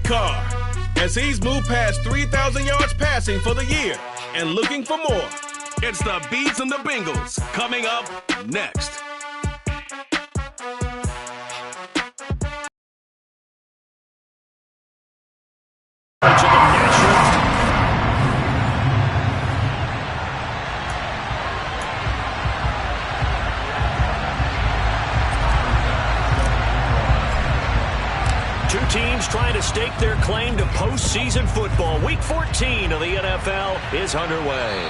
Derek Carr, as he's moved past 3,000 yards passing for the year and looking for more. It's the Bees and the Bengals coming up next. Two teams trying to stake their claim to postseason football. Week 14 of the NFL is underway.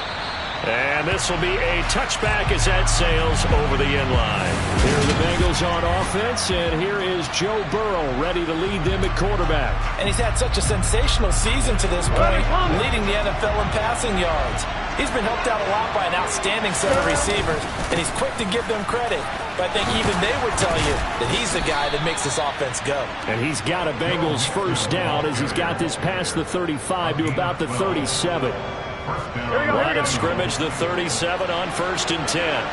And this will be a touchback as that sails over the end line. Here are the Bengals on offense, and here is Joe Burrow ready to lead them at quarterback. And he's had such a sensational season to this point, leading the NFL in passing yards. He's been helped out a lot by an outstanding set of receivers, and he's quick to give them credit. But I think even they would tell you that he's the guy that makes this offense go. And he's got a Bengals first down as he's got this past the 35 to about the 37. Line of scrimmage, the 37 on 1st and 10.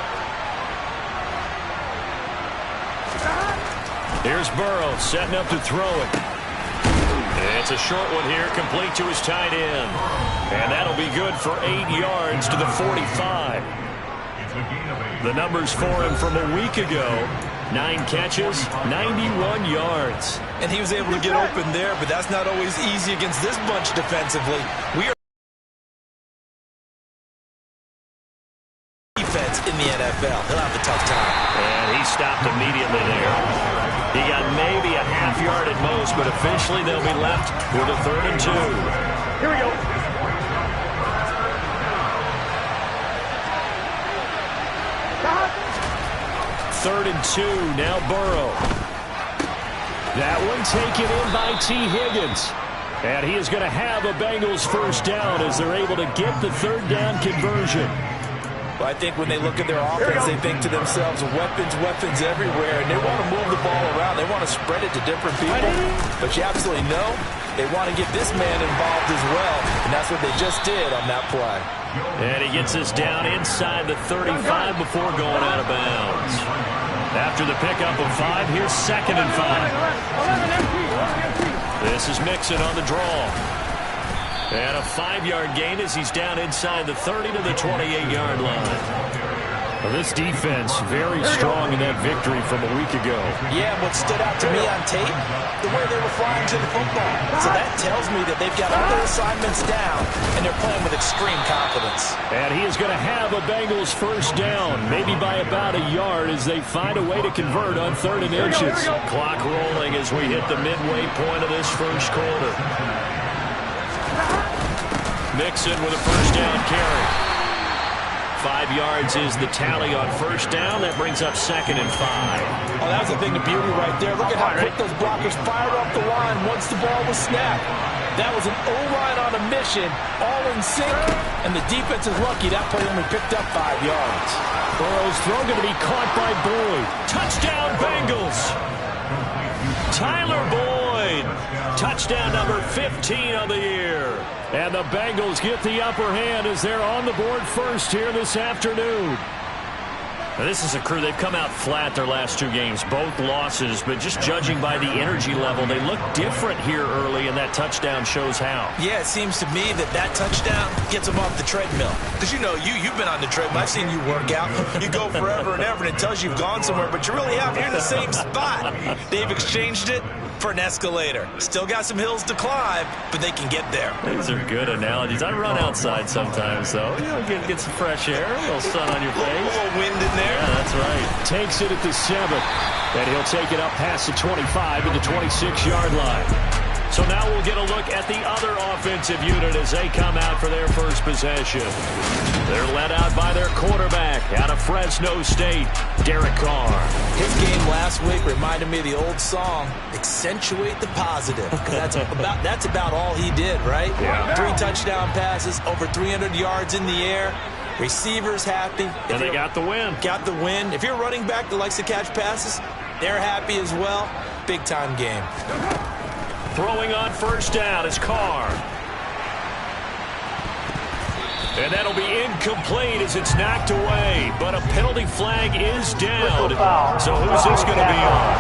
Here's Burrow setting up to throw it. It's a short one here, complete to his tight end. And that'll be good for 8 yards to the 45. The numbers for him from a week ago: 9 catches, 91 yards. And he was able to get open there, but that's not always easy against this bunch defensively. We are defense in the NFL. He'll have a tough time. And he stopped immediately there. He got maybe a half yard at most, but officially they'll be left with a 3rd and 2. Here we go. Third and 2, now Burrow. That one taken in by T. Higgins. And he is going to have a Bengals first down as they're able to get the 3rd down conversion. Well, I think when they look at their offense, they think to themselves, weapons everywhere, and they want to move the ball around. They want to spread it to different people. But you absolutely know they want to get this man involved as well, and that's what they just did on that play. And he gets us down inside the 35 before going out of bounds. After the pickup of 5, here's 2nd and 5. This is Mixon on the draw. And a 5-yard gain as he's down inside the 30 to the 28-yard line. Well, this defense very strong in that victory from a week ago. Yeah, what stood out to me on tape, the way they were flying to the football. So that tells me that they've got all their assignments down, and they're playing with extreme confidence. And he is going to have a Bengals first down, maybe by about a yard as they find a way to convert on 3rd and inches. Clock rolling as we hit the midway point of this first quarter. Mixon with a first down carry. 5 yards is the tally on first down. That brings up 2nd and 5. Oh, that was a thing of beauty right there. Look at how quick those blockers fired off the line once the ball was snapped. That was an O-line on a mission, all in sync, and the defense is lucky that play only picked up 5 yards. Burrow's throw going to be caught by Boyd. Touchdown, Bengals! Tyler Boyd, touchdown number 15 of the year. And the Bengals get the upper hand as they're on the board first here this afternoon. Now, this is a crew, they've come out flat their last 2 games, both losses, but just judging by the energy level, they look different here early, and that touchdown shows how. Yeah, it seems to me that touchdown gets them off the treadmill. Because you know, you've been on the treadmill. I've seen you work out. You go forever and ever, and it tells you you've gone somewhere, but you really haven't. You're in the same spot. They've exchanged it for an escalator. Still got some hills to climb, but they can get there. These are good analogies. I run outside sometimes, though. You know, get some fresh air, a little sun on your face. A little wind in there. Yeah, that's right. Takes it at the 7. And he'll take it up past the 25 to the 26-yard line. So now we'll get a look at the other offensive unit as they come out for their first possession. They're led out by their quarterback out of Fresno State, Derek Carr. His game last week reminded me of the old song, Accentuate the Positive. Because that's about all he did, right? Yeah. 3 touchdown passes, over 300 yards in the air. Receivers happy. And they got the win. Got the win. If you're a running back that likes to catch passes, they're happy as well. Big-time game. Throwing on first down is Carr. And that'll be incomplete as it's knocked away. But a penalty flag is down. So who's this going to be on?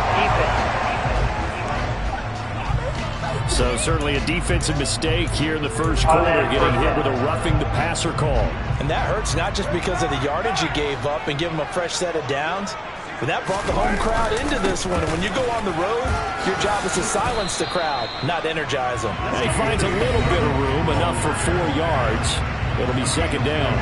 So certainly a defensive mistake here in the first quarter, getting hit with a roughing the passer call. And that hurts not just because of the yardage you gave up and give them a fresh set of downs, but that brought the home crowd into this one. And when you go on the road, your job is to silence the crowd, not energize them. And he finds a little bit of room, enough for 4 yards. It'll be second down.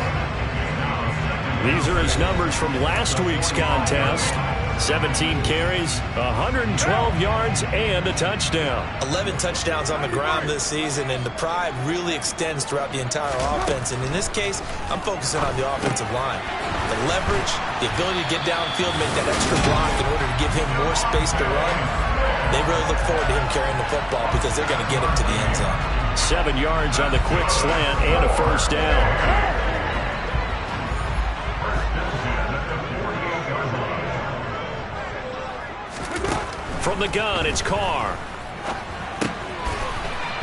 These are his numbers from last week's contest. 17 carries, 112 yards, and a touchdown. 11 touchdowns on the ground this season, and the pride really extends throughout the entire offense. And in this case, I'm focusing on the offensive line. The leverage, the ability to get downfield, make that extra block in order to give him more space to run. They really look forward to him carrying the football because they're going to get him to the end zone. 7 yards on the quick slant and a first down. From the gun, it's Carr.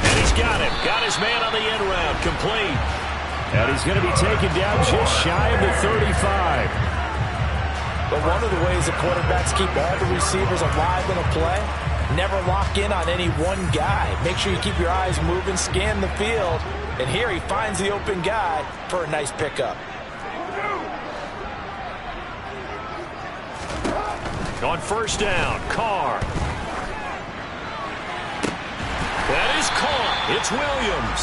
And he's got him. Got his man on the end route. Complete. And he's going to be taken down just shy of the 35. But one of the ways the quarterbacks keep all the receivers alive in a play, never lock in on any one guy. Make sure you keep your eyes moving, scan the field. And here he finds the open guy for a nice pickup. On first down, Carr. That is caught. It's Williams.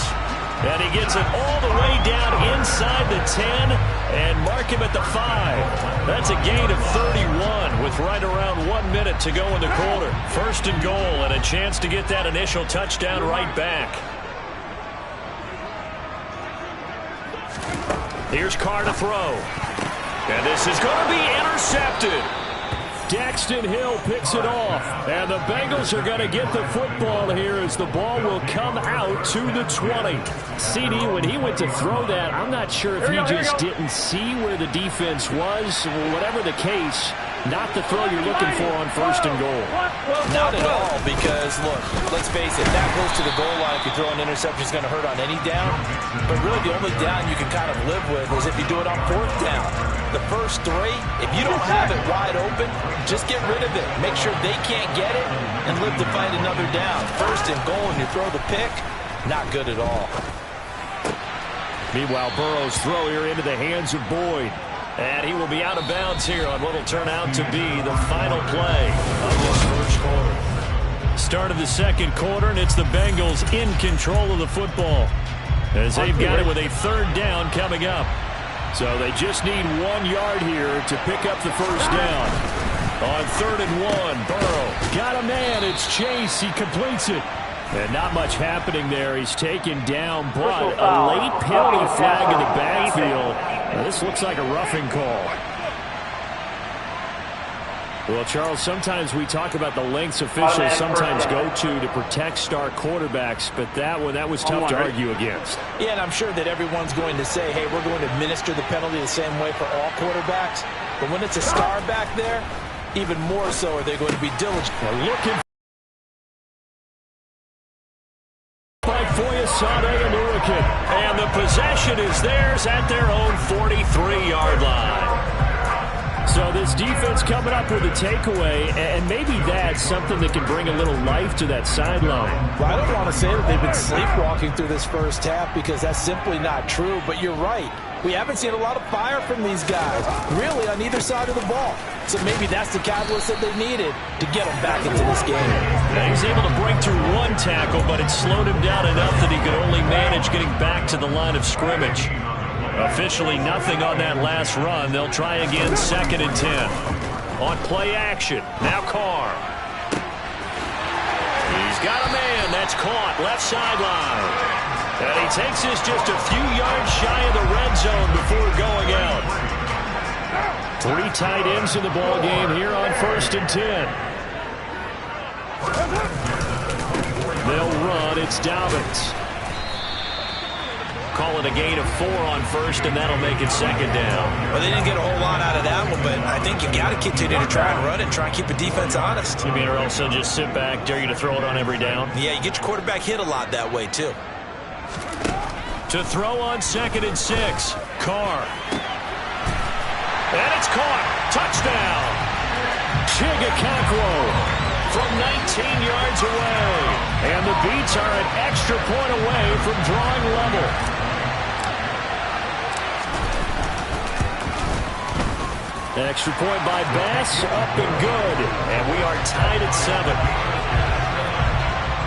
And he gets it all the way down inside the 10 and mark him at the 5. That's a gain of 31 with right around 1 minute to go in the quarter. First and goal and a chance to get that initial touchdown right back. Here's Carr to throw. And this is going to be intercepted. Daxton Hill picks it off, and the Bengals are going to get the football here as the ball will come out to the 20. CD, when he went to throw that, I'm not sure if he just didn't see where the defense was. Whatever the case, not the throw you're looking for on first and goal. Not at all, because, look, let's face it, that goes to the goal line. If you throw an interception, it's going to hurt on any down. But really, the only down you can kind of live with is if you do it on fourth down. The first 3, if you don't have it wide open, just get rid of it. Make sure they can't get it and live to find another down. First and goal, and you throw the pick, not good at all. Meanwhile, Burrow's throw here into the hands of Boyd. And he will be out of bounds here on what will turn out to be the final play of this first quarter. Start of the second quarter, and it's the Bengals in control of the football as they've got it with a third down coming up. So they just need 1 yard here to pick up the first down. On 3rd and 1, Burrow got a man. It's Chase. He completes it. And not much happening there. He's taken down, but a late penalty flag in the backfield. Now, this looks like a roughing call. Well, Charles, sometimes we talk about the lengths officials sometimes go to protect star quarterbacks, but that was tough to argue against. Yeah, and I'm sure that everyone's going to say, hey, we're going to administer the penalty the same way for all quarterbacks. But when it's a star back there, even more so are they going to be diligent. They're looking by Foyesade and Hurricane. And the possession is theirs at their own 43-yard line. So this defense coming up with a takeaway, and maybe that's something that can bring a little life to that sideline. Well, I don't want to say that they've been sleepwalking through this first half because that's simply not true, but you're right. We haven't seen a lot of fire from these guys, really, on either side of the ball. So maybe that's the catalyst that they needed to get them back into this game. Now he's able to break through 1 tackle, but it slowed him down enough that he could only manage getting back to the line of scrimmage. Officially nothing on that last run. They'll try again, 2nd and 10. On play action, now Carr. He's got a man. That's caught, left sideline. And he takes this just a few yards shy of the red zone before going out. 3 tight ends in the ball game here on 1st and 10. They'll run. It's Dobbins. Call it a gain of 4 on first, and that'll make it 2nd down. Well, they didn't get a whole lot out of that one, but I think you got to continue to try and run it, try and keep the defense honest. You mean, or else they'll just sit back, dare you to throw it on every down? Yeah, you get your quarterback hit a lot that way, too. To throw on 2nd and 6, Carr. And it's caught. Touchdown. Chigakakwo. from 19 yards away. And the Beats are an extra point away from drawing level. Extra point by Bass, up and good. And we are tied at 7.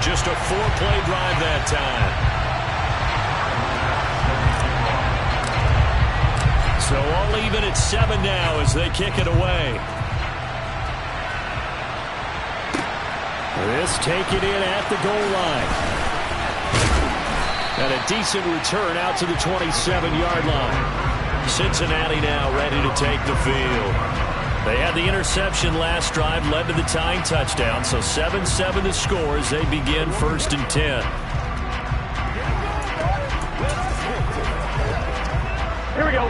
Just a 4-play drive that time. So all even at 7 now as they kick it away. This taken in at the goal line. And a decent return out to the 27-yard line. Cincinnati now ready to take the field. They had the interception last drive, led to the tying touchdown. So 7-7 the score as they begin 1st and 10. Here we go.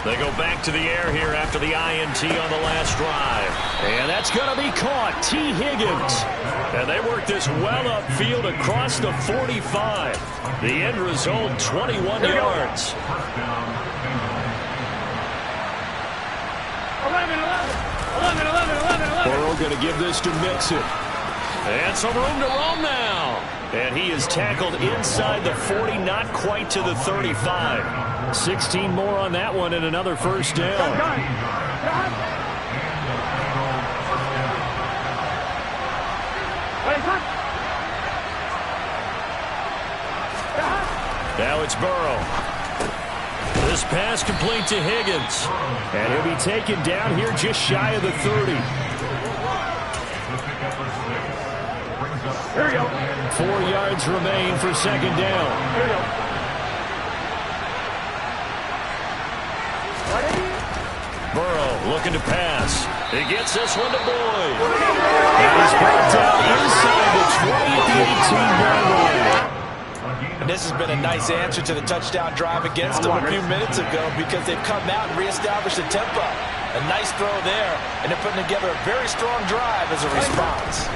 They go back to the air here after the INT on the last drive. And that's going to be caught. T. Higgins. And they work this well upfield across the 45. The end result, 21 yards. 11. Burrow going to give this to Mixon. And some room to roam now. And he is tackled inside the 40, not quite to the 35. 16 more on that one and another first down. Now it's Burrow. This pass complete to Higgins. And he'll be taken down here just shy of the 30. Here we go. 4 yards remain for second down. Here we go. Burrow looking to pass. He gets this one to Boyd. And he's brought down inside the 20 at the 18-yard line. And this has been a nice answer to the touchdown drive against them a few minutes ago because they've come out and reestablished the tempo. A nice throw there, and they're putting together a very strong drive as a response.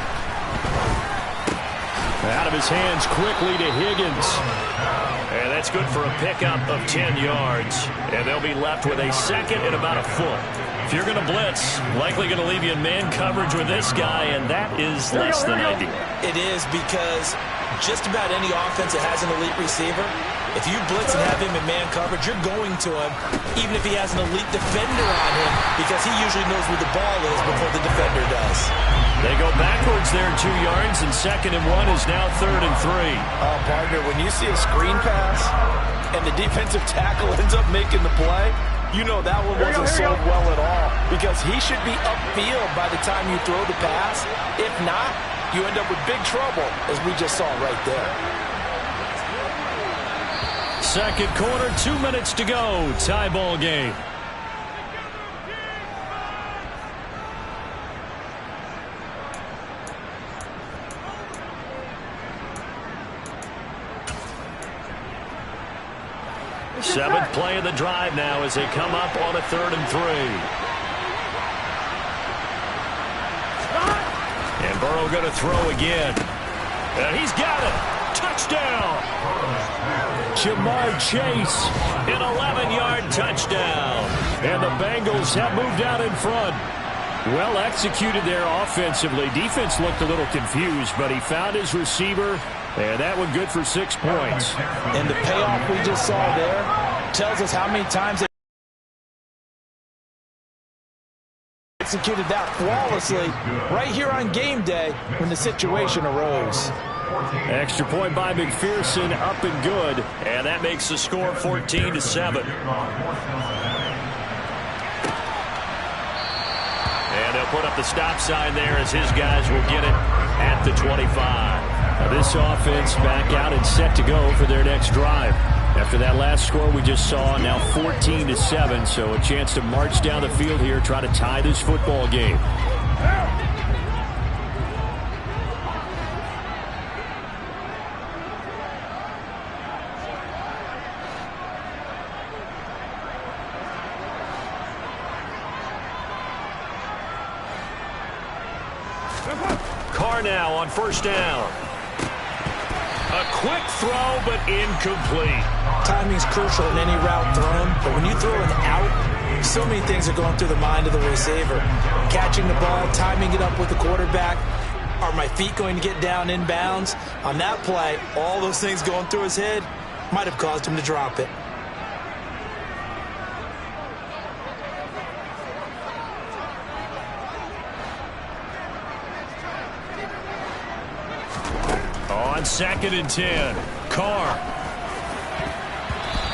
Out of his hands quickly to Higgins. And that's good for a pickup of 10 yards. And they'll be left with a second and about a foot. If you're going to blitz, likely going to leave you in man coverage with this guy, and that is less than ideal. It is because just about any offense that has an elite receiver, if you blitz and have him in man coverage, you're going to him, even if he has an elite defender on him, because he usually knows where the ball is before the defender does. They go backwards there 2 yards, and 2nd and 1 is now 3rd and 3. Oh, partner, when you see a screen pass and the defensive tackle ends up making the play, you know that one wasn't sold well at all because he should be upfield by the time you throw the pass. If not, you end up with big trouble, as we just saw right there. Second quarter, 2 minutes to go. Tie ball game. Seventh play of the drive now as they come up on a 3rd and 3. And Burrow going to throw again. And he's got it. Touchdown. Jamar Chase, an 11-yard touchdown. And the Bengals have moved out in front. Well executed there offensively. Defense looked a little confused, but he found his receiver. And that one good for 6 points. And the payoff we just saw there tells us how many times they executed that flawlessly right here on game day when the situation arose. Extra point by McPherson, up and good. And that makes the score 14-7. And they'll put up the stop sign there as his guys will get it at the 25. Now this offense back out and set to go for their next drive. After that last score we just saw, now 14-7, so a chance to march down the field here, try to tie this football game. Carr now on 1st down. A quick throw, but incomplete. Timing's crucial in any route thrown, but when you throw an out So many things are going through the mind of the receiver. Catching the ball, timing it up with the quarterback. Are my feet going to get down in bounds? On that play, all those things going through his head might have caused him to drop it. On 2nd and 10, Carr.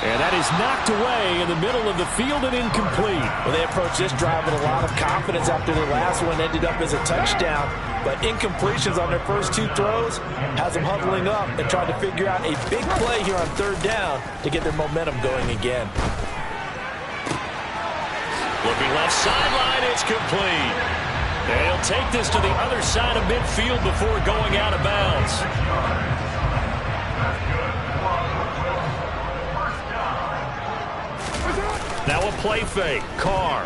And that is knocked away in the middle of the field and incomplete. Well, they approached this drive with a lot of confidence after the last one ended up as a touchdown. But incompletions on their first 2 throws has them huddling up and trying to figure out a big play here on 3rd down to get their momentum going again. Looking left sideline, it's complete. And he'll take this to the other side of midfield before going out of bounds. Now a play fake. Carr.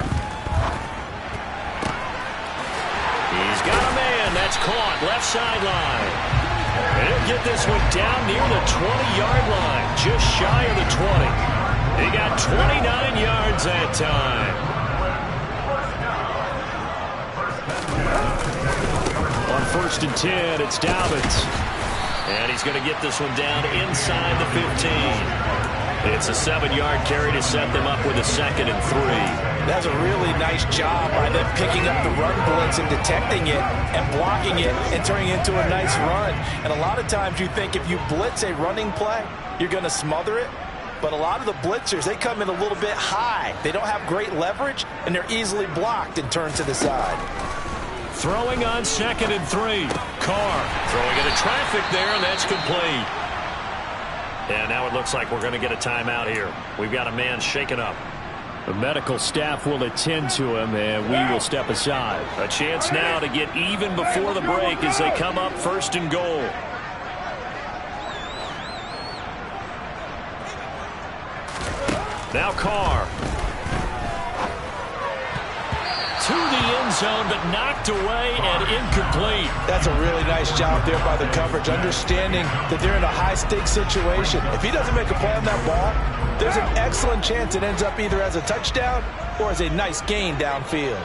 He's got a man. That's caught. Left sideline. And he'll get this one down near the 20-yard line. Just shy of the 20. He got 29 yards that time. On 1st and 10, it's Dobbins. And he's going to get this one down inside the 15. It's a 7-yard carry to set them up with a 2nd and 3. That's a really nice job by them picking up the run blitz and detecting it and blocking it and turning it into a nice run. And a lot of times you think if you blitz a running play, you're going to smother it. But a lot of the blitzers, they come in a little bit high. They don't have great leverage, and they're easily blocked and turned to the side. Throwing on 2nd and 3. Carr throwing into traffic there, and that's complete. And now it looks like we're going to get a timeout here. We've got a man shaken up. The medical staff will attend to him, and we will step aside. A chance now to get even before the break as they come up 1st and goal. Now Carr. To the end zone, but knocked away and incomplete. That's a really nice job there by the coverage, understanding that they're in a high-stakes situation. If he doesn't make a play on that ball, there's an excellent chance it ends up either as a touchdown or as a nice gain downfield.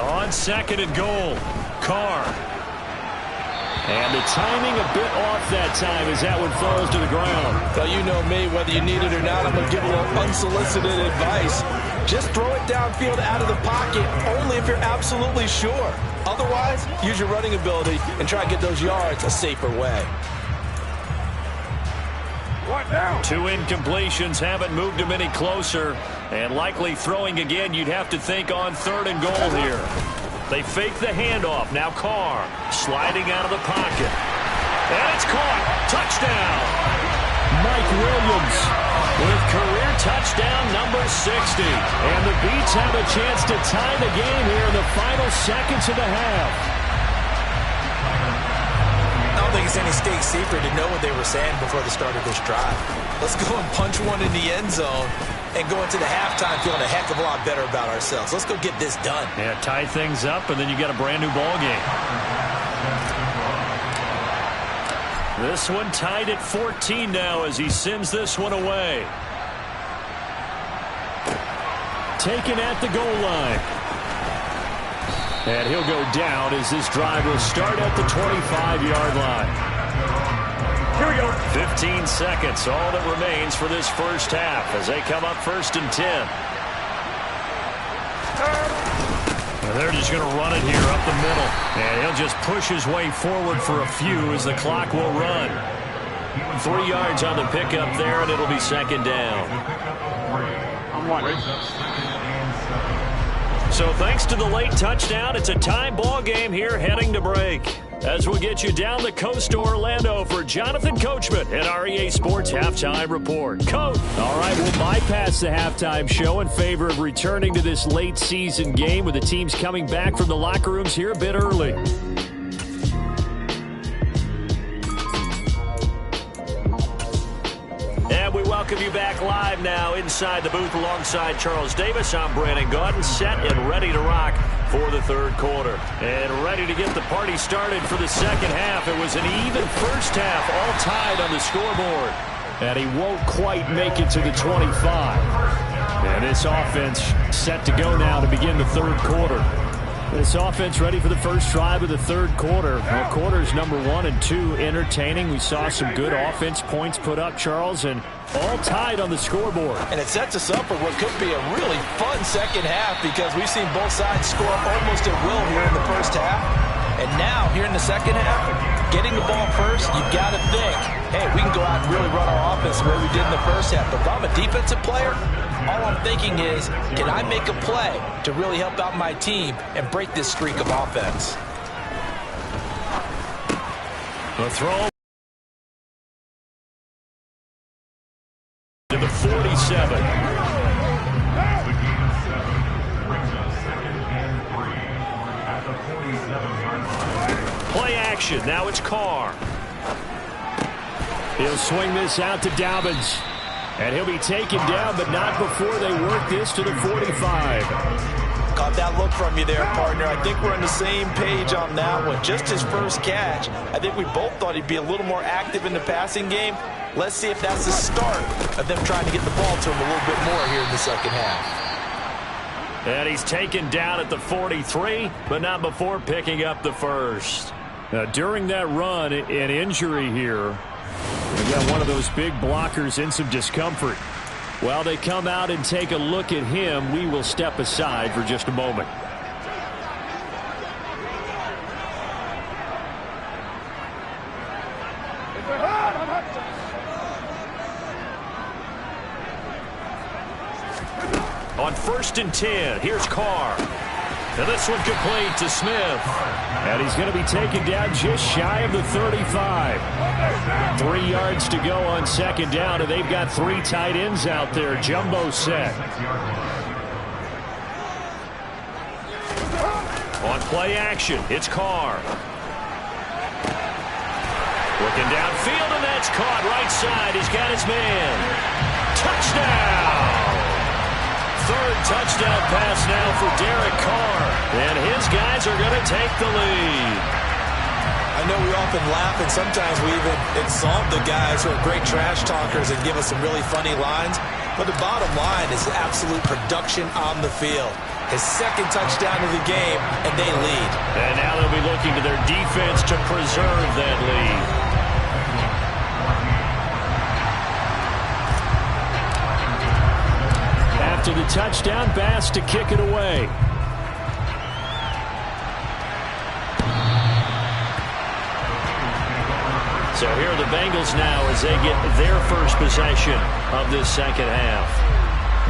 On 2nd and goal, Carr. And the timing a bit off that time as that one falls to the ground. Well, you know me, whether you need it or not, I'm going to give a little unsolicited advice. Just throw it downfield out of the pocket, only if you're absolutely sure. Otherwise, use your running ability and try to get those yards a safer way. 2 incompletions haven't moved him any closer. And likely throwing again, you'd have to think on 3rd and goal here. They fake the handoff. Now Carr sliding out of the pocket. And it's caught. Touchdown. Mike Williams with career touchdown number 60. And the Beats have a chance to tie the game here in the final seconds of the half. I don't think it's any state secret to know what they were saying before the start of this drive. Let's go and punch one in the end zone and go into the halftime feeling a heck of a lot better about ourselves. Let's go get this done. Yeah, tie things up, and then you got a brand new ball game. This one tied at 14 now as he sends this one away. Taken at the goal line. And he'll go down as this drive will start at the 25-yard line. Here we go. 15 seconds, all that remains for this first half as they come up 1st and 10. And they're just going to run it here up the middle. And he'll just push his way forward for a few as the clock will run. 3 yards on the pickup there, and it'll be 2nd down. So thanks to the late touchdown, it's a tie ball game here heading to break. As we'll get you down the coast to Orlando for Jonathan Coachman at our EA Sports Halftime Report. Coach. All right, we'll bypass the halftime show in favor of returning to this late season game with the teams coming back from the locker rooms here a bit early. And we welcome welcome you back live now inside the booth alongside Charles Davis. I'm Brandon Gaudin, set and ready to rock for the third quarter. And ready to get the party started for the second half. It was an even first half, all tied on the scoreboard. And he won't quite make it to the 25. And this offense set to go now to begin the third quarter. This offense ready for the first drive of the third quarter. Well, quarters number 1 and 2 entertaining. We saw some good offense points put up, Charles, and all tied on the scoreboard. And it sets us up for what could be a really fun second half because we've seen both sides score almost at will here in the first half. And now, here in the second half, getting the ball first, you've got to think, hey, we can go out and really run our offense the way we did in the first half. But if I'm a defensive player, all I'm thinking is, can I make a play to really help out my team and break this streak of offense? The throw to the 47. Play action. Now it's Carr. He'll swing this out to Dobbins. And he'll be taken down, but not before they work this to the 45. Caught that look from you there, partner. I think we're on the same page on that one. Just his first catch. I think we both thought he'd be a little more active in the passing game. Let's see if that's the start of them trying to get the ball to him a little bit more here in the second half. And he's taken down at the 43, but not before picking up the first. Now, during that run, an injury here. We got one of those big blockers in some discomfort. While they come out and take a look at him, we will step aside for just a moment. On 1st and 10, here's Carr. And this one complete to Smith. And he's going to be taken down just shy of the 35. 3 yards to go on second down, and they've got 3 tight ends out there. Jumbo set. On play action, it's Carr. Looking downfield, and that's caught right side. He's got his man. Touchdown! Third touchdown pass now for Derek Carr. And his guys are going to take the lead. I know we often laugh, and sometimes we even insult the guys who are great trash talkers and give us some really funny lines. But the bottom line is absolute production on the field. His second touchdown of the game, and they lead. And now they'll be looking to their defense to preserve that lead. After the touchdown, Bass to kick it away. So here are the Bengals now as they get their first possession of this second half.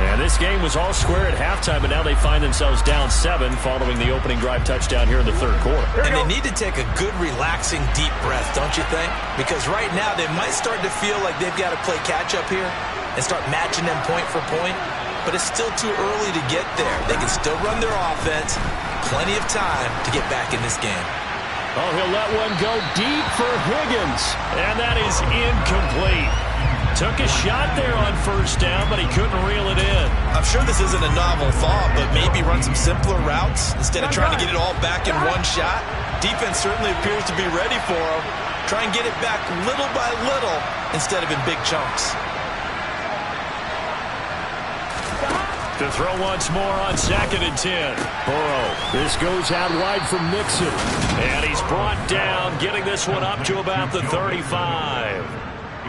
And this game was all square at halftime, but now they find themselves down 7 following the opening drive touchdown here in the third quarter. And they need to take a good, relaxing, deep breath, don't you think? Because right now they might start to feel like they've got to play catch-up here and start matching them point for point. But it's still too early to get there. They can still run their offense. Plenty of time to get back in this game. Oh, he'll let one go deep for Higgins. And that is incomplete. Took a shot there on first down, but he couldn't reel it in. I'm sure this isn't a novel thought, but maybe run some simpler routes instead of trying to get it all back in one shot. Defense certainly appears to be ready for him. Try and get it back little by little instead of in big chunks. To throw once more on 2nd and 10. Burrow. This goes out wide from Mixon. And he's brought down, getting this one up to about the 35.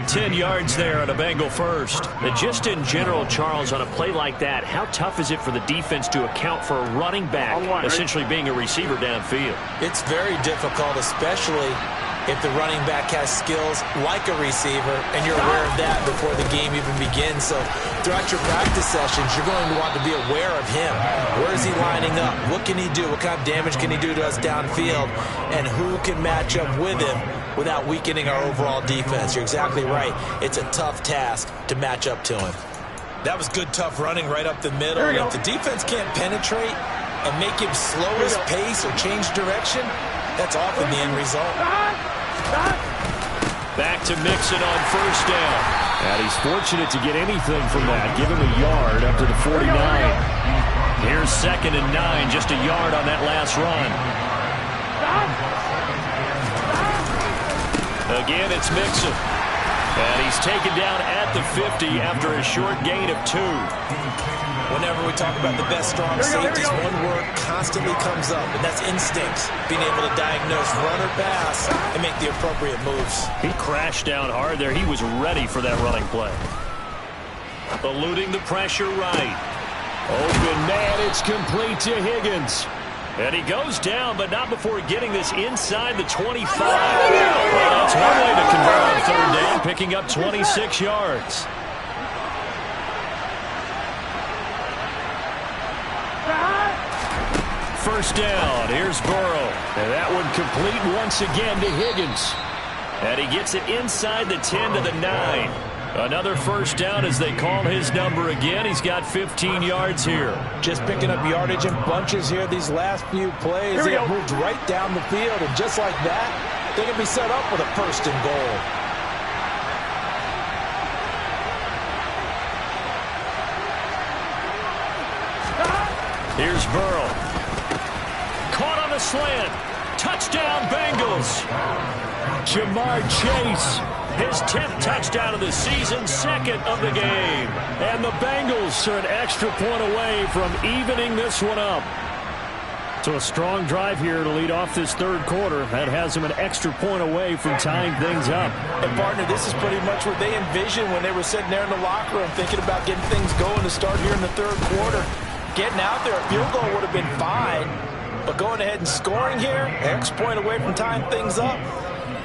10 yards there on a Bengal first. And just in general, Charles, on a play like that, how tough is it for the defense to account for a running back essentially being a receiver downfield? It's very difficult, especially if the running back has skills like a receiver, and you're aware of that before the game even begins. So throughout your practice sessions, you're going to want to be aware of him. Where is he lining up? What can he do? What kind of damage can he do to us downfield? And who can match up with him without weakening our overall defense? You're exactly right. It's a tough task to match up to him. That was good, tough running right up the middle. If the defense can't penetrate and make him slow his pace or change direction, that's often the end result. Back to Mixon on first down. And he's fortunate to get anything from that. Give him a yard up to the 49. Here's 2nd and 9, just a yard on that last run. Again, it's Mixon. And he's taken down at the 50 after a short gain of 2. Whenever we talk about the best strong safeties, one word constantly comes up, and that's instincts. Being able to diagnose run or pass and make the appropriate moves. He crashed down hard there. He was ready for that running play. Eluding the pressure right. Open man, it's complete to Higgins. And he goes down, but not before getting this inside the 25. Well, that's one way to convert on 3rd down, picking up 26 yards. First down, here's Burrow. And that one complete once again to Higgins. And he gets it inside the 10 to the 9. Another first down as they call his number again. He's got 15 yards here. Just picking up yardage in bunches here these last few plays. They have moved right down the field, and just like that, they can be set up with a 1st and goal. Here's Burrow. Caught on a slant. Touchdown, Bengals. Jamar Chase. His 10th touchdown of the season, 2nd of the game. And the Bengals are an extra point away from evening this one up. So a strong drive here to lead off this 3rd quarter. That has them an extra point away from tying things up. And, partner, this is pretty much what they envisioned when they were sitting there in the locker room thinking about getting things going to start here in the 3rd quarter. Getting out there, a field goal would have been fine. But going ahead and scoring here, an extra point away from tying things up,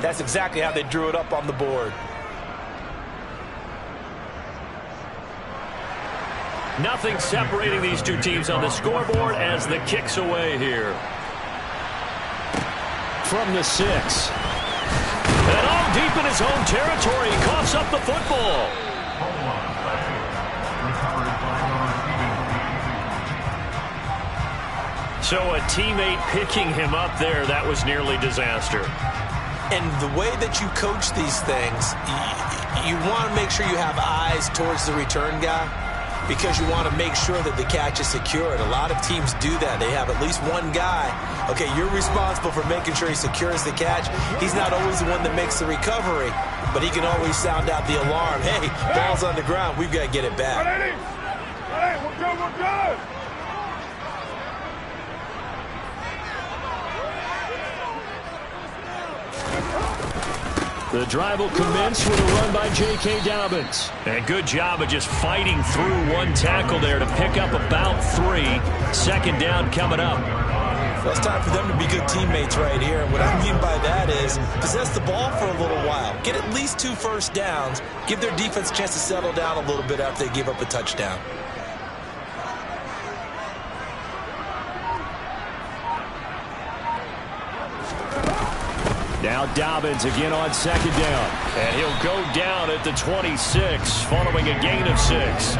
that's exactly how they drew it up on the board. Nothing separating these two teams on the scoreboard as the kick's away here. From the 6. And all deep in his own territory, he coughs up the football. So a teammate picking him up there, that was nearly disaster. And the way that you coach these things, you want to make sure you have eyes towards the return guy because you want to make sure that the catch is secured. A lot of teams do that. They have at least one guy. Okay, you're responsible for making sure he secures the catch. He's not always the one that makes the recovery, but he can always sound out the alarm. Hey, ball's on the ground. We've got to get it back. Ready? We're good. The drive will commence with a run by J.K. Dobbins. And good job of just fighting through one tackle there to pick up about 3. 2nd down coming up. Well, it's time for them to be good teammates right here. And what I mean by that is possess the ball for a little while. Get at least 2 first downs. Give their defense a chance to settle down a little bit after they give up a touchdown. Now Dobbins again on 2nd down. And he'll go down at the 26 following a gain of 6.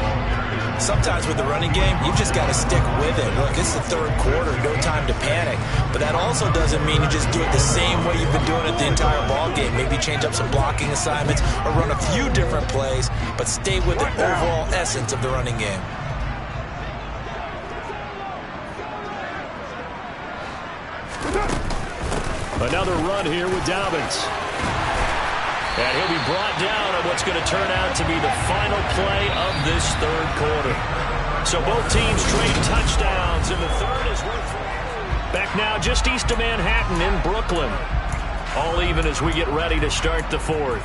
Sometimes with the running game, you've just got to stick with it. Look, it's the 3rd quarter, no time to panic. But that also doesn't mean you just do it the same way you've been doing it the entire ball game. Maybe change up some blocking assignments or run a few different plays, but stay with the overall essence of the running game. Another run here with Dobbins. And he'll be brought down on what's going to turn out to be the final play of this 3rd quarter. So both teams trade touchdowns in the 3rd as we're back now just east of Manhattan in Brooklyn. All even as we get ready to start the 4th.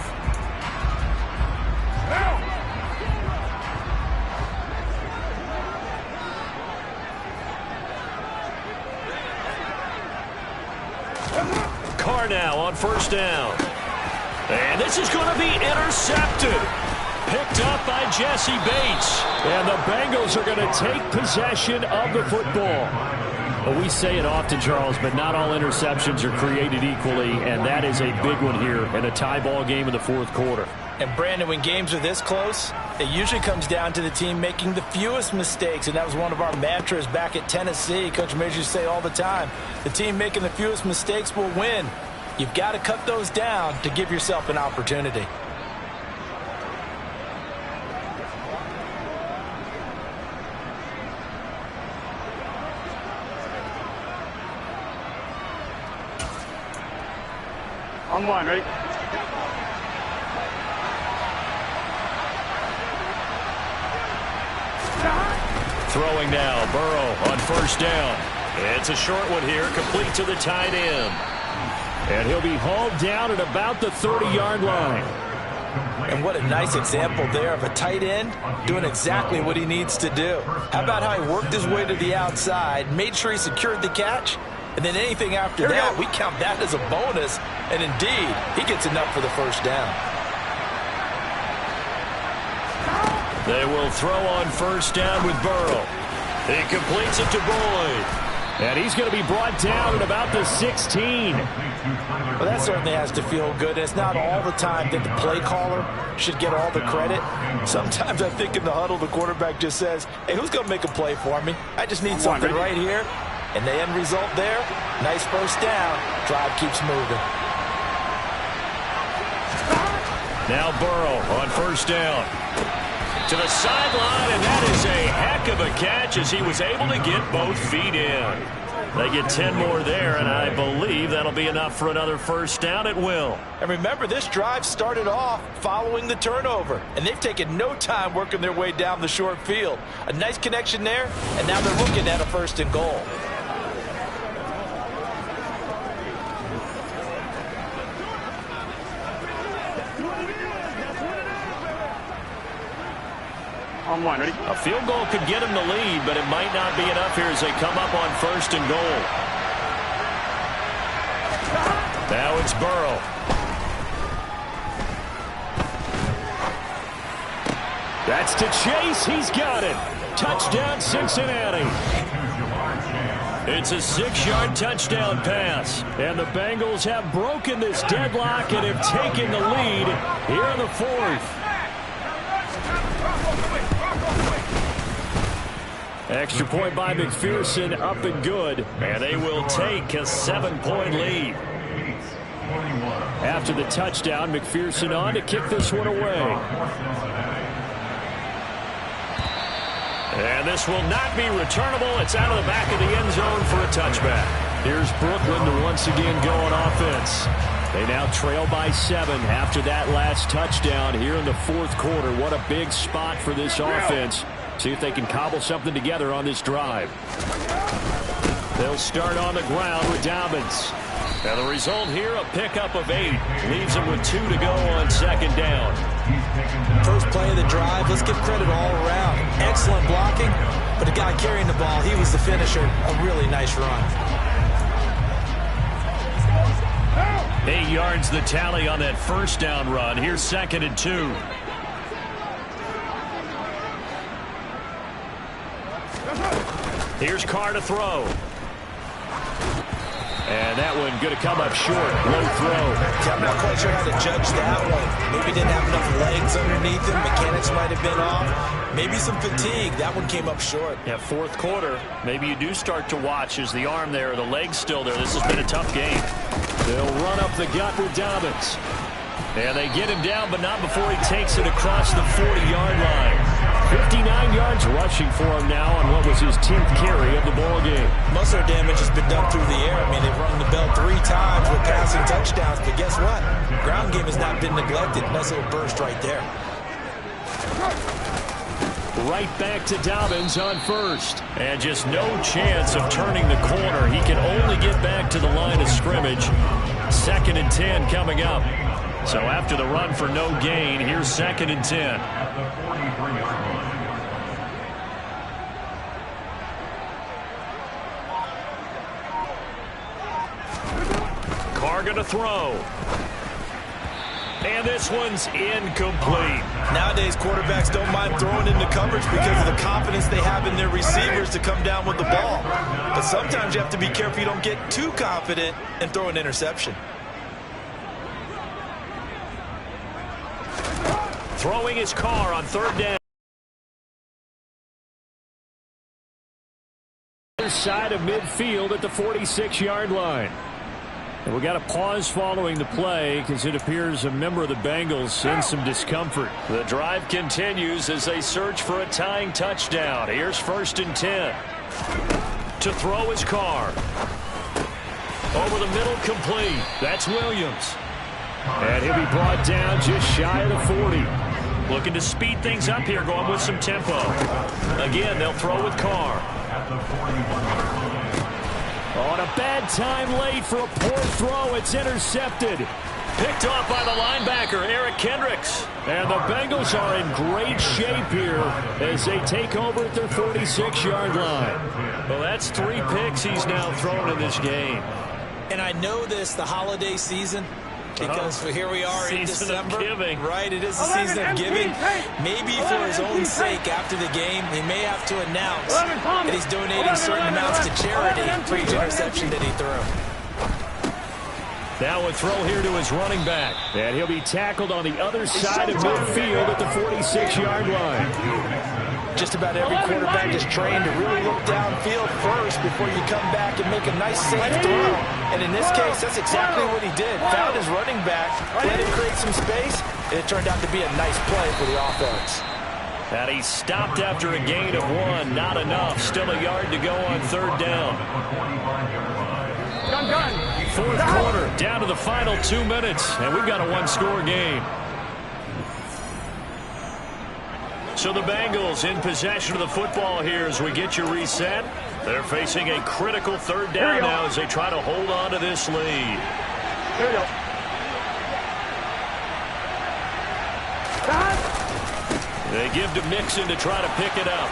Carr now on 1st down. And this is going to be intercepted. Picked up by Jesse Bates. And the Bengals are going to take possession of the football. Well, we say it often, Charles, but not all interceptions are created equally, and that is a big one here in a tie ball game in the 4th quarter. And, Brandon, when games are this close, it usually comes down to the team making the fewest mistakes, and that was one of our mantras back at Tennessee. Coach Major used to say all the time, the team making the fewest mistakes will win. You've got to cut those down to give yourself an opportunity. On one, ready? Throwing now, Burrow on first down. It's a short one here, complete to the tight end. And he'll be hauled down at about the 30-yard line. And what a nice example there of a tight end doing exactly what he needs to do. How about how he worked his way to the outside, made sure he secured the catch, and then anything after that, we count that as a bonus. And indeed, he gets enough for the first down. They will throw on first down with Burrow. He completes it to Boyd. And he's going to be brought down at about the 16. Well, that certainly has to feel good. It's not all the time that the play caller should get all the credit. Sometimes I think in the huddle, the quarterback just says, hey, who's going to make a play for me? I just need something right here. And the end result there, nice first down. Drive keeps moving. Now Burrow on first down. To the sideline, and that is a heck of a catch as he was able to get both feet in. They get 10 more there, and I believe that'll be enough for another first down at will. And remember, this drive started off following the turnover, and they've taken no time working their way down the short field. A nice connection there, and now they're looking at a first and goal. On one, ready? A field goal could get him the lead, but it might not be enough here as they come up on first and goal. Now it's Burrow. That's to Chase. He's got it. Touchdown, Cincinnati. It's a 6-yard touchdown pass. And the Bengals have broken this deadlock and have taken the lead here in the fourth. Extra point by McPherson, up and good. And they will take a 7-point lead. After the touchdown, McPherson on to kick this one away. And this will not be returnable. It's out of the back of the end zone for a touchback. Here's Brooklyn to once again go on offense. They now trail by 7 after that last touchdown here in the fourth quarter. What a big spot for this offense. See if they can cobble something together on this drive. They'll start on the ground with Dobbins. And the result here, a pickup of 8. Leaves them with 2 to go on second down. First play of the drive, let's give credit all around. Excellent blocking, but the guy carrying the ball, he was the finisher. A really nice run. 8 yards the tally on that first down run. Here's second and 2. Here's Carr to throw. And that one going to come up short. Low throw. I'm not quite sure how to judge that one. Maybe didn't have enough legs underneath him. Mechanics might have been off. Maybe some fatigue. That one came up short. Yeah, fourth quarter. Maybe you do start to watch. Is the arm there or the leg's still there? This has been a tough game. They'll run up the gut with Dobbins. And they get him down, but not before he takes it across the 40-yard line. 59 yards rushing for him now on what was his 10th carry of the ball game. Muscle damage has been done through the air. I mean, they've rung the bell 3 times with passing touchdowns, but guess what? Ground game has not been neglected. Nice little burst right there. Right back to Dobbins on first. And just no chance of turning the corner. He can only get back to the line of scrimmage. Second and 10 coming up. So after the run for no gain, here's second and 10. Carr going to throw. And this one's incomplete. Nowadays, quarterbacks don't mind throwing into coverage because of the confidence they have in their receivers to come down with the ball. But sometimes you have to be careful you don't get too confident and throw an interception. Throwing his Carr on third down. Other side of midfield at the 46-yard line. And we got a pause following the play because it appears a member of the Bengals in some discomfort. The drive continues as they search for a tying touchdown. Here's 1st and 10. To throw his Carr. Over the middle, complete. That's Williams. And he'll be brought down just shy of the 40. Looking to speed things up here, going with some tempo. Again, they'll throw with Carr. On a bad time late for a poor throw. It's intercepted. Picked off by the linebacker, Eric Kendricks. And the Bengals are in great shape here as they take over at their 46-yard line. Well, that's 3 picks he's now thrown in this game. And I know this, the holiday season, because here we are in December. Right, it is the season of giving. Maybe for his own sake after the game, he may have to announce that he's donating certain amounts to charity for each interception that he threw. Now a throw here to his running back. And he'll be tackled on the other side of midfield at the 46-yard line. Just about every quarterback is trained to really look downfield first before you come back and make a nice safe throw. And in this case, that's exactly what he did. Found his running back, let him create some space, and it turned out to be a nice play for the offense. And he stopped after a gain of 1. Not enough. Still a yard to go on 3rd down. Fourth quarter, down to the final 2 minutes, and we've got a 1-score game. So the Bengals in possession of the football here as we get you reset. They're facing a critical 3rd down now as they try to hold on to this lead. Here we go. They give to Mixon to try to pick it up.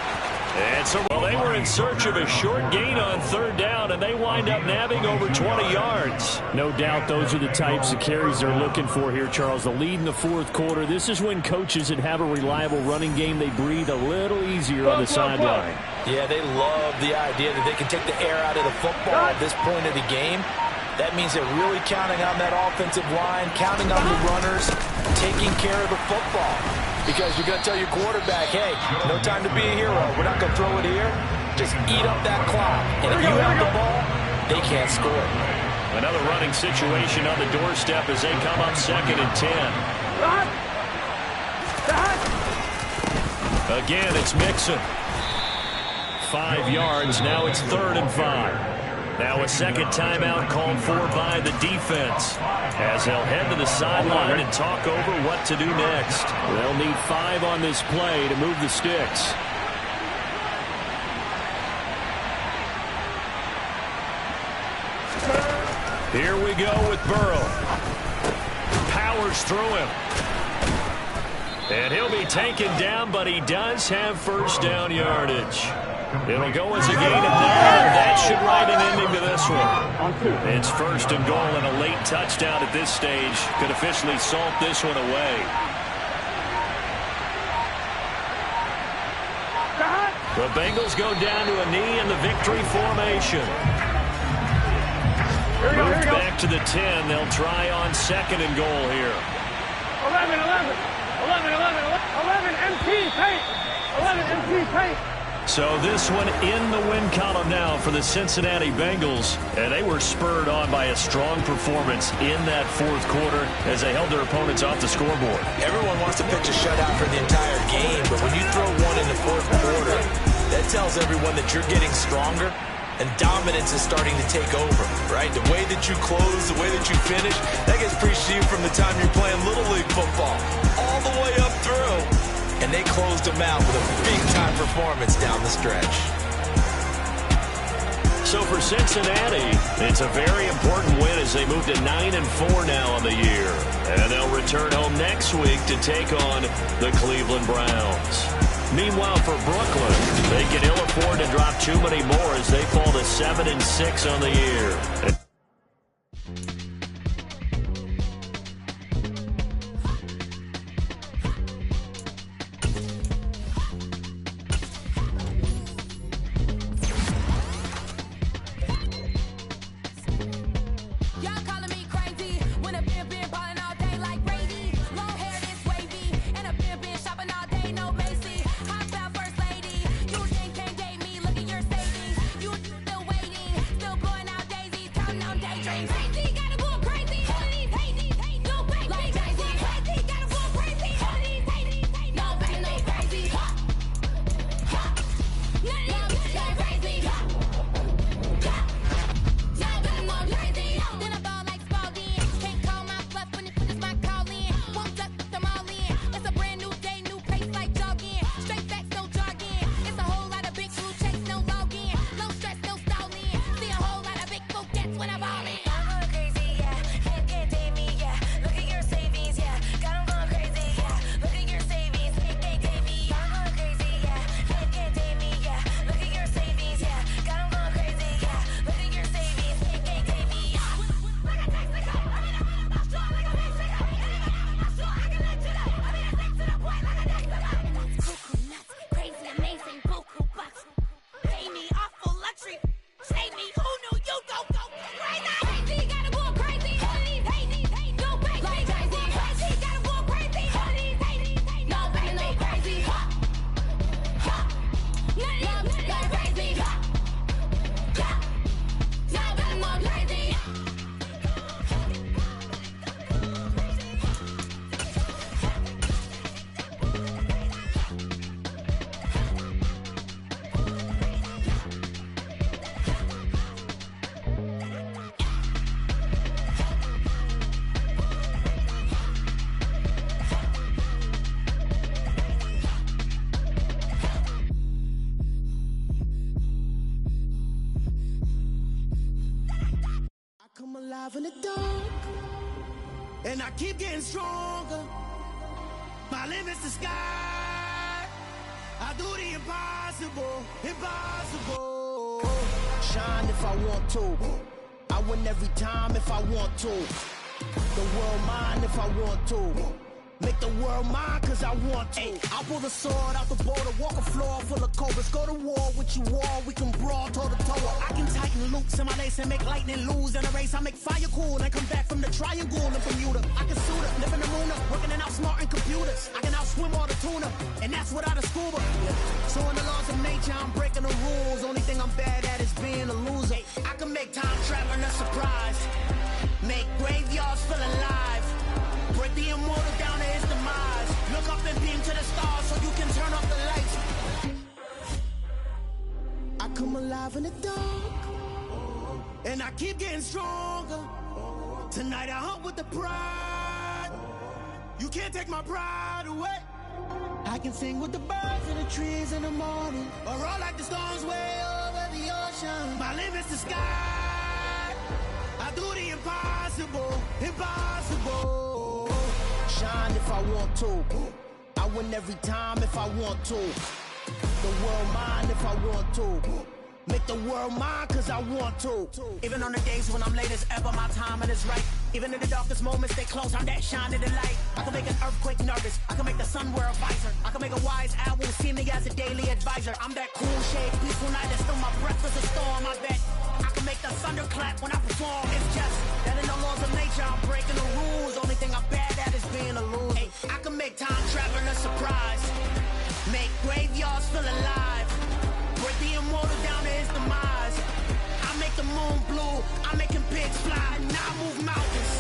And so they were in search of a short gain on 3rd down, and they wind up nabbing over 20 yards. No doubt those are the types of carries they're looking for here, Charles. The lead in the 4th quarter. This is when coaches that have a reliable running game, they breathe a little easier on the sideline. Yeah, they love the idea that they can take the air out of the football at this point of the game. That means they're really counting on that offensive line, counting on the runners, taking care of the football. Because you're going to tell your quarterback, hey, no time to be a hero. We're not going to throw it here. Just eat up that clock. And if you have the ball, they can't score. Another running situation on the doorstep as they come up 2nd and 10. Again, it's Mixon. 5 yards. Now it's 3rd and 5. Now a second timeout called for by the defense as they'll head to the sideline and talk over what to do next. They'll need 5 on this play to move the sticks. Here we go with Burrow. Powers through him. And he'll be taken down, but he does have 1st down yardage. It'll go as a gain of 9. That should write an ending to this one. It's 1st and goal, and a late touchdown at this stage could officially salt this one away. The Bengals go down to a knee in the victory formation. Moved back to the 10. They'll try on 2nd and goal here. 11, empty, paint. 11, empty, paint. So this one in the win column now for the Cincinnati Bengals. And they were spurred on by a strong performance in that 4th quarter as they held their opponents off the scoreboard. Everyone wants to pitch a shutout for the entire game, but when you throw one in the 4th quarter, that tells everyone that you're getting stronger and dominance is starting to take over, right? The way that you close, the way that you finish, that gets preached to you from the time you're playing Little League football all the way up through. And they closed them out with a big-time performance down the stretch. So for Cincinnati, it's a very important win as they move to 9-4 now on the year. And they'll return home next week to take on the Cleveland Browns. Meanwhile, for Brooklyn, they can ill afford to drop too many more as they fall to 7-6 on the year. alive in the dark, and I keep getting stronger. My limit's the sky. I do the impossible, impossible. Shine if I want to. I win every time if I want to. The world mine if I want to. Make the world mine cause I want to. Ay, I'll pull the sword out the border, walk a floor full of cobras. Go to war with you all, we can brawl toe to toe. I can tighten loops in my lace and make lightning lose in a race. I make fire cool and come back from the triangle in Bermuda. I can suit up, live in the moon up, working and outsmarting computers. I can outswim all the tuna, and that's without a scuba. Yeah. So in the laws of nature, I'm breaking the rules. Only thing I'm bad at is being a loser. Ay, I can make time traveling a surprise, make graveyards feel alive. Break the immortal down to his demise. Look up and beam to the stars so you can turn off the lights. I come alive in the dark, and I keep getting stronger. Tonight I hunt with the pride. You can't take my pride away. I can sing with the birds and the trees in the morning, or roll like the storms way over the ocean. My limit's the sky. I do the impossible, impossible. Shine if I want to. I win every time if I want to. The world mine if I want to. Make the world mine cause I want to. Even on the days when I'm late as ever, my timing is right. Even in the darkest moments, stay close, I'm that shine in the light. I can make an earthquake nervous, I can make the sun wear a visor. I can make a wise owl see me as a daily advisor. I'm that cool shade, peaceful night that's still my breath is a storm, I bet. I can make the thunder clap when I perform. It's just that in the laws of nature, I'm breaking the rules. Only thing I'm bad at is being a loser. Hey, I can make time traveling a surprise, make graveyards feel alive. Break the immortal down to his demise. I make the moon blue, I'm making pigs fly, now I move mountains.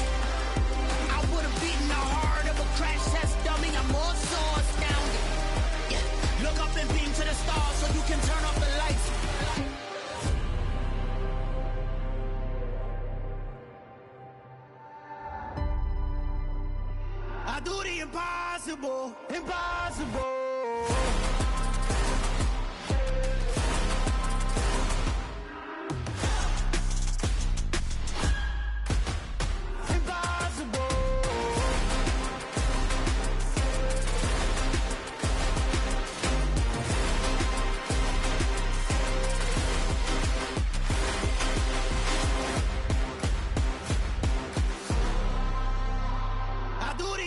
I would've beaten the heart of a crash test dummy, I'm more so astounded. Yeah. Look up and beam to the stars so you can turn off the lights. I do the impossible, impossible.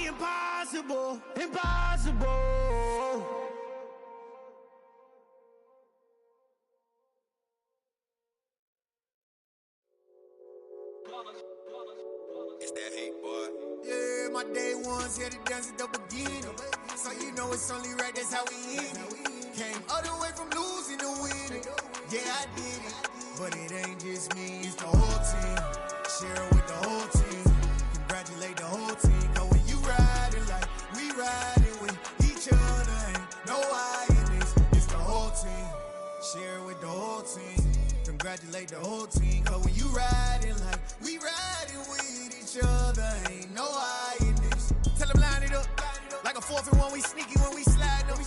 Impossible, impossible. It's that hate, boy. Yeah, my day ones here to dance at the beginning. So you know it's only right, that's how we end it. Came all the way from losing to winning. Yeah, I did it. But it ain't just me, it's the whole team. Share it with the whole team. Congratulate the whole team. Cause when you riding like we riding with each other, ain't no I in this. It's the whole team. Share it with the whole team. Congratulate the whole team. Cause when you riding like we riding with each other, ain't no I in this. Tell them line it up. Like a 4th and 1, we sneaky when we slide them.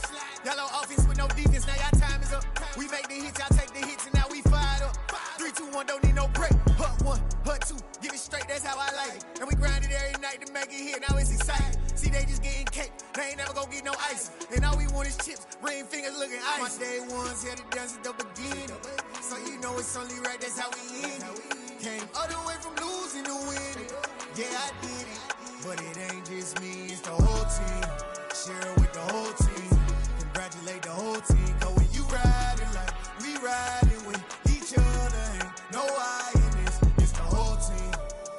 Y'all on offense with no defense, now y'all time is up. We make the hits, y'all take the hits, and now we fired up. 3, 2, 1, don't need no break. Hut 1, hut 2, give it straight, that's how I like it. And we grind it every night to make it hit, now it's exciting. See, they just getting cake, they ain't never gonna get no ice. And all we want is chips, ring fingers looking ice. My day ones here to dance at the beginning. So you know it's only right, that's how we end it. Came all the way from losing to winning. Yeah, I did it. But it ain't just me, it's the whole team. Share it with the whole team. Congratulate the whole team. Cause when you riding like we riding with each other, ain't no I in this. It's the whole team.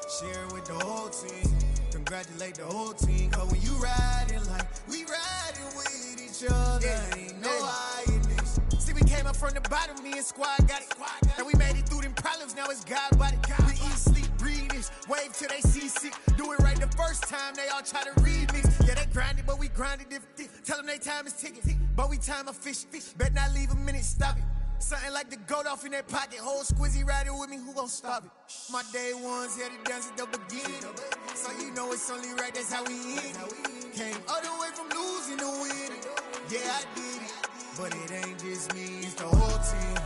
Share it with the whole team. Congratulate the whole team. Cause when you riding like we riding with each other, ain't no I in this. See, we came up from the bottom, me and squad got it. And we made it through them problems, now it's God body. We eat, sleep, breathe this, wave till they see sick. Do it right the first time, they all try to remix. Yeah, they grinded, but we grinded different. Tell them they time is ticking, but we time a fish. Bet not leave a minute, stop it. Something like the goat off in that pocket. Whole squizzy riding with me, who gon' stop it? My day ones here to dance at the beginning. So you know it's only right, that's how we end it. Came all the way from losing to winning. Yeah, I did it. But it ain't just me, it's the whole team.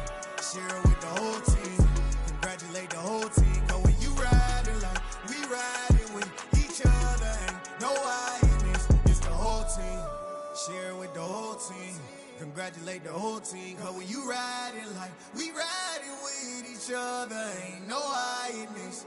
Share it with the whole team. Congratulate the whole team. Cause when you riding like team. Congratulate the whole team, cause when you riding like we riding with each other, ain't no hiding this.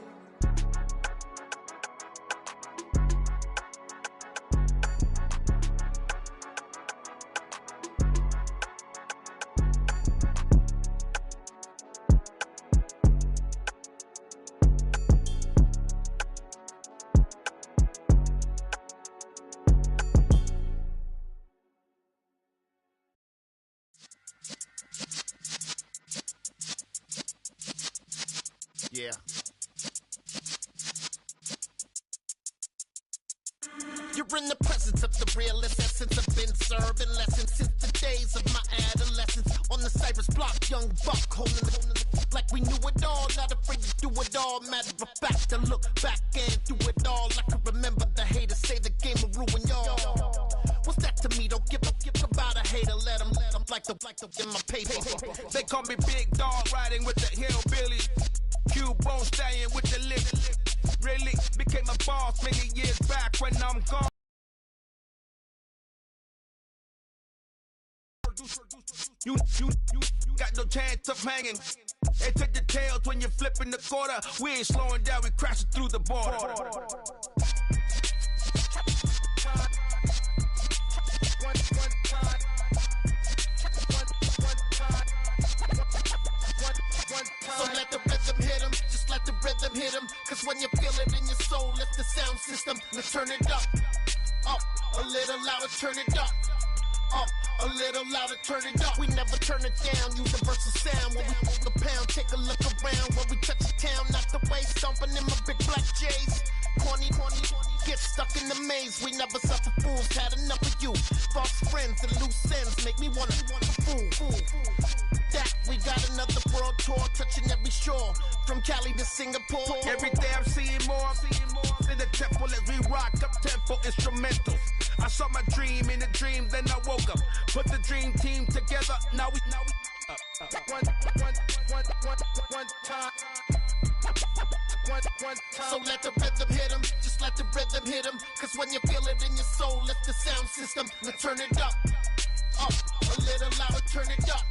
Yeah. You're in the presence of the realest essence. I've been serving lessons since the days of my adolescence. On the Cypress block, young buck holding it like we knew it all. Not afraid to do it all. Matter of fact, to look back and do it all. I can remember the haters say the game will ruin y'all. What's that to me? Don't give about a hater. Let them like the in my paper. They call me Big Dog, riding with the hillbilly. Cubone stallion with the lip. Really became a boss many years back when I'm gone. You got no chance of hanging. They take the tails when you're flipping the quarter. We ain't slowing down, we crashing through the border. So let the rhythm hit him, just let the rhythm hit him. Cause when you feel it in your soul, lift the sound system. Let's turn it up, a little louder, turn it up, a little louder, turn it up. We never turn it down, universal sound. When we move the pound, take a look around. When we touch the town, not the way, stomping in my big black J's. Corny, get stuck in the maze. We never suffer fools, had enough of you. False friends and loose ends make me wanna fool. That we got another world tour, touching every shore, from Cali to Singapore. Every day I'm seeing more in the temple as we rock up tempo instrumentals. I saw my dream in a dream, then I woke up. Put the dream team together, now we one time. So let the rhythm hit him, just let the rhythm hit him. Cause when you feel it in your soul, lift the sound system. Let's turn it up, a little louder, turn it up,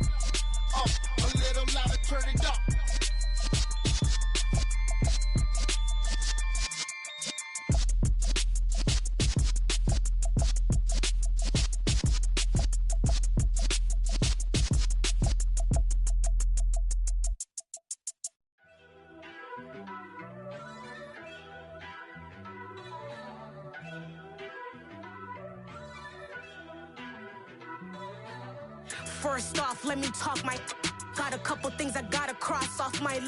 a little louder, turn it up. First off, let me talk my. Got a couple things I gotta cross off my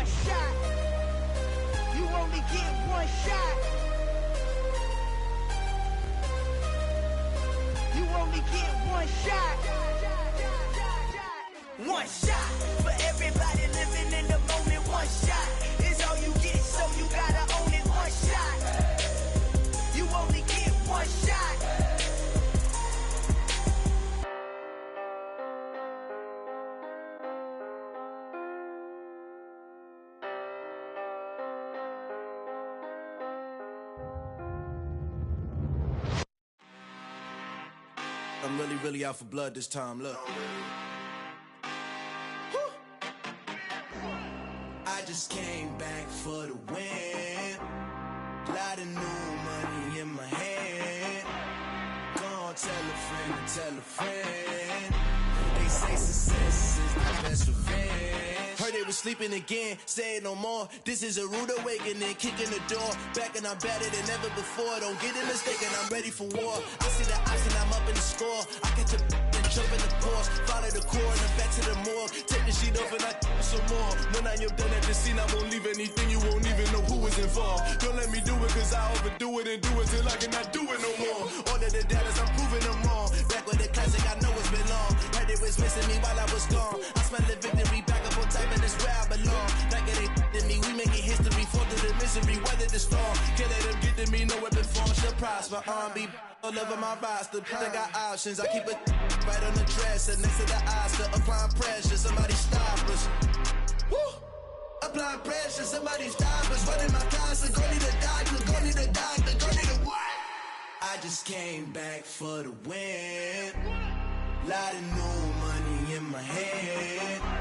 one shot. You only get one shot. You only get one shot. One shot for everybody living in the moment. One shot is all you get, so you gotta own it. One shot. You only get one shot. I'm really out for blood this time, look. Woo. I just came back for the win. Lot of new money in my hand. Go on, tell a friend and tell a friend. They say success is the best revenge. Heard they was sleeping again, say it no more. This is a rude awakening, kicking the door. Back and I'm better than ever before. Don't get it mistaken, I'm ready for war. I see the ops and I'm up in the score. I catch a and jump in the course. Follow the core and I'm back to the morgue. Take the sheet off and I some more. When I am done at the scene, I won't leave anything. You won't even know who was involved. Don't let me do it cause I overdo it and do it till I cannot do it no more. All of the dallas, I'm proving them wrong. Back with the classic, I know it's been long. Heard they was missing me while I was gone. I smell the victory, back up on time and it's where I belong. Like it ain't to me, we making history. Fall through the misery, weather the storm. Can't let them get to me, no weapon form. She'll prosper, R&B all over my roster. I got options, I keep it right on the dresser. Next to the Oscar, applying pressure, somebody stop us. Woo! Applying pressure, somebody stop us. Running my closet, go need a doctor, go need a doctor, go need a what? I just came back for the win. Lot of new money in my hand.